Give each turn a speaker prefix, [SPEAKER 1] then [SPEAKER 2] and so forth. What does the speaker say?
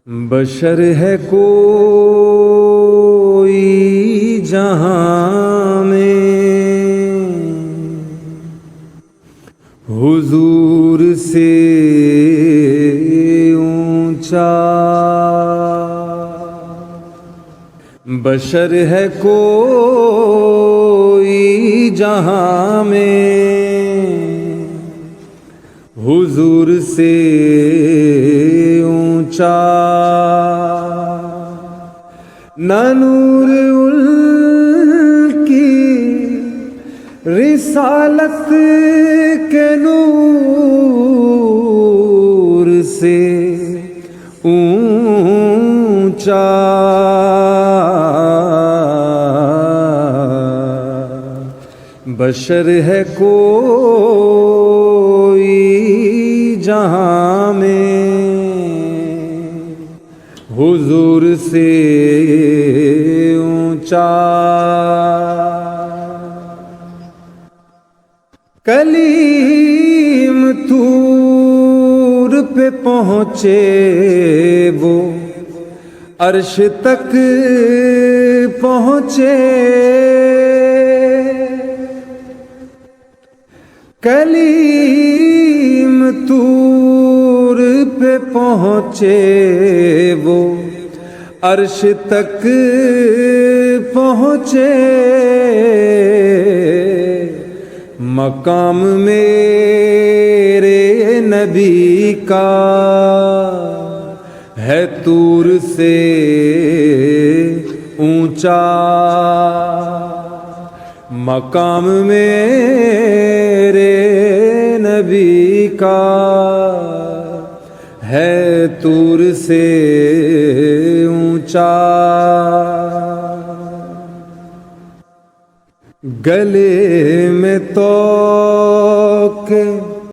[SPEAKER 1] بشر ہے کوئی جہاں میں حضور سے اونچا، بشر ہے کوئی جہاں میں حضور سے اونچا، نہ نور ان کی رسالت کے نور سے اونچا، بشر ہے کوئی جہاں میں حضور سے اونچا، کلیم طور پہ پہنچے وہ عرش تک پہنچے، کلیم طور پہ پہنچے وہ عرش تک پہنچے، مقام میرے نبی کا ہے طور سے اونچا، مقام میرے نبی کا ہے طور سے اونچا، گلے میں توق